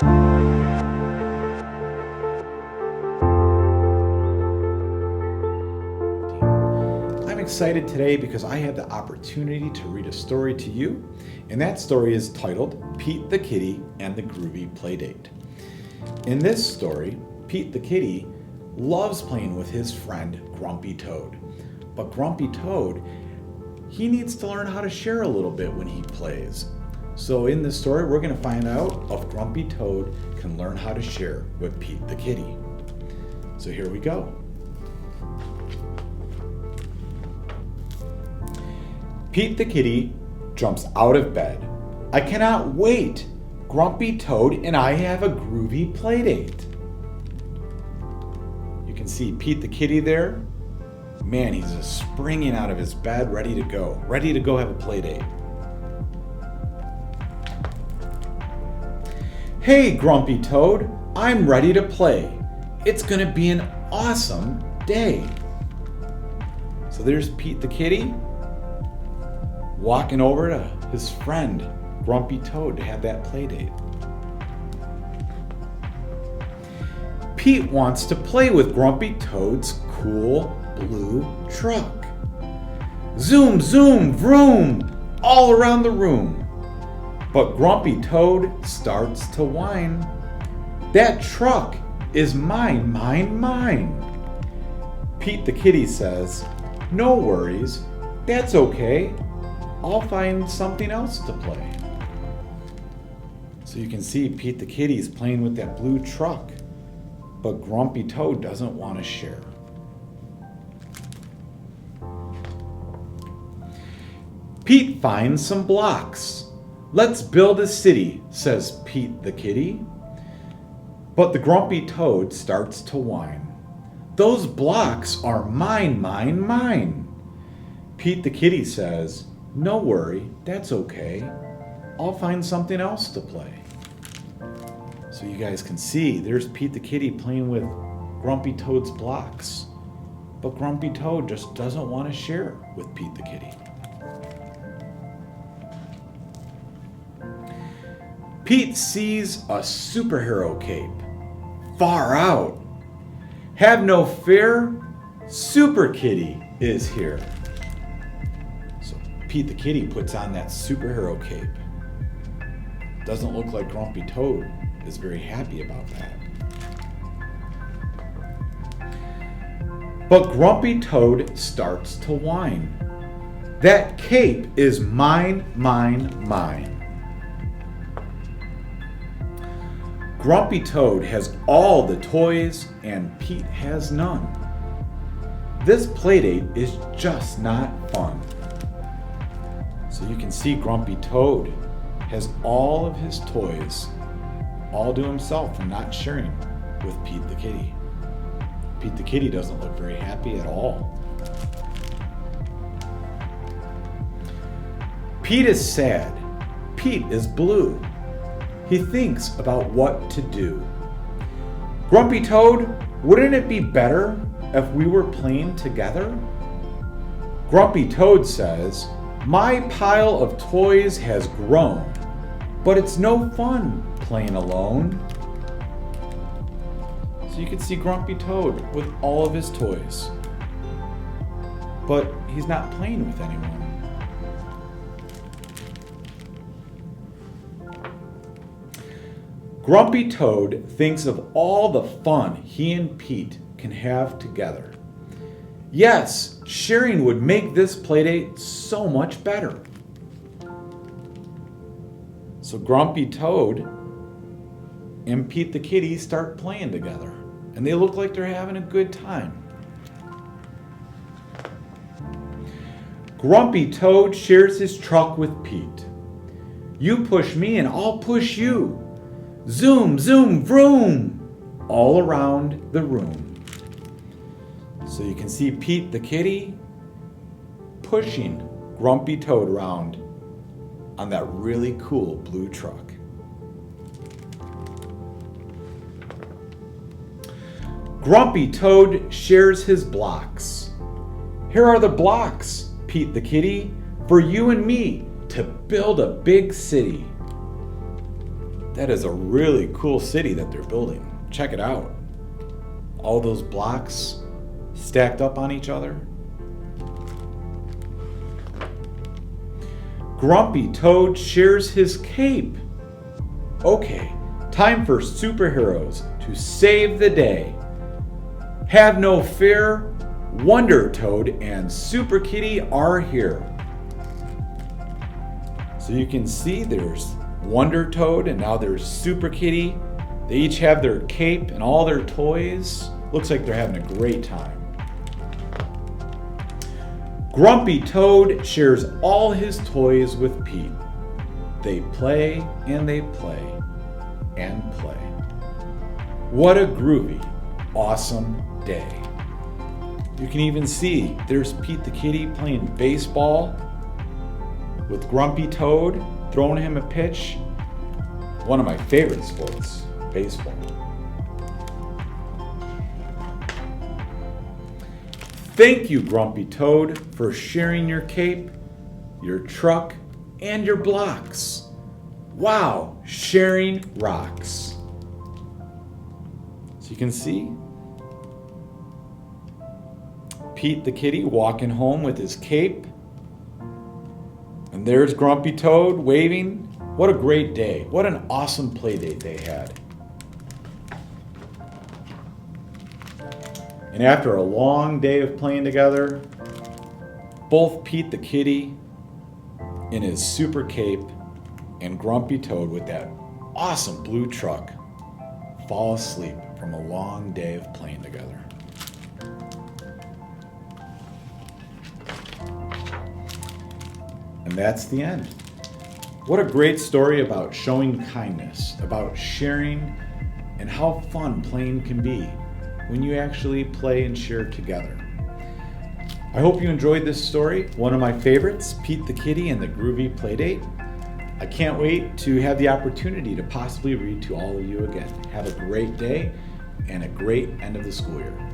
I'm excited today because I have the opportunity to read a story to you, and that story is titled Pete the Kitty and the Groovy Playdate. In this story, Pete the Kitty loves playing with his friend Grumpy Toad, but Grumpy Toad, he needs to learn how to share a little bit when he plays. So in this story, we're going to find out if Grumpy Toad can learn how to share with Pete the Kitty. So here we go. Pete the Kitty jumps out of bed. I cannot wait. Grumpy Toad and I have a groovy playdate. You can see Pete the Kitty there. Man, he's just springing out of his bed, ready to go have a playdate. Hey, Grumpy Toad, I'm ready to play. It's gonna be an awesome day. So there's Pete the Kitty walking over to his friend Grumpy Toad to have that play date. Pete wants to play with Grumpy Toad's cool blue truck. Zoom, zoom, vroom, all around the room. But Grumpy Toad starts to whine. That truck is mine, mine, mine. Pete the Kitty says, no worries, that's okay. I'll find something else to play. So you can see Pete the Kitty's playing with that blue truck, but Grumpy Toad doesn't want to share. Pete finds some blocks. Let's build a city, says Pete the Kitty. But the Grumpy Toad starts to whine. Those blocks are mine, mine, mine. Pete the Kitty says, no worry, that's okay. I'll find something else to play. So you guys can see, there's Pete the Kitty playing with Grumpy Toad's blocks. But Grumpy Toad just doesn't want to share with Pete the Kitty. Pete sees a superhero cape. Far out. Have no fear, Super Kitty is here. Pete the Kitty puts on that superhero cape. Doesn't look like Grumpy Toad is very happy about that. But Grumpy Toad starts to whine. That cape is mine, mine, mine. Grumpy Toad has all the toys and Pete has none. This playdate is just not fun. So you can see Grumpy Toad has all of his toys all to himself and not sharing with Pete the Kitty. Pete the Kitty doesn't look very happy at all. Pete is sad. Pete is blue. He thinks about what to do. Grumpy Toad, wouldn't it be better if we were playing together? Grumpy Toad says, my pile of toys has grown, but it's no fun playing alone. So you can see Grumpy Toad with all of his toys, but he's not playing with anyone. Grumpy Toad thinks of all the fun he and Pete can have together. Yes, sharing would make this playdate so much better. So Grumpy Toad and Pete the Kitty start playing together, and they look like they're having a good time. Grumpy Toad shares his truck with Pete. You push me and I'll push you. Zoom, zoom, vroom, all around the room. So you can see Pete the Kitty pushing Grumpy Toad around on that really cool blue truck. Grumpy Toad shares his blocks. Here are the blocks, Pete the Kitty, for you and me to build a big city. That is a really cool city that they're building. Check it out. All those blocks stacked up on each other. Grumpy Toad shares his cape. Okay, time for superheroes to save the day. Have no fear, Wonder Toad and Super Kitty are here. So you can see there's Wonder Toad and now there's Super Kitty. They each have their cape and all their toys. Looks like they're having a great time. Grumpy Toad shares all his toys with Pete. They play and they play and play. What a groovy, awesome day. You can even see there's Pete the Kitty playing baseball with Grumpy Toad, throwing him a pitch. One of my favorite sports, baseball. Thank you, Grumpy Toad, for sharing your cape, your truck, and your blocks. Wow, sharing rocks. So you can see Pete the Kitty walking home with his cape. And there's Grumpy Toad waving. What a great day. What an awesome play date they had. And after a long day of playing together, both Pete the Kitty in his super cape and Grumpy Toad with that awesome blue truck fall asleep from a long day of playing together. And that's the end. What a great story about showing kindness, about sharing, and how fun playing can be when you actually play and share together. I hope you enjoyed this story, one of my favorites, Pete the Kitty and the Groovy Playdate. I can't wait to have the opportunity to possibly read to all of you again. Have a great day and a great end of the school year.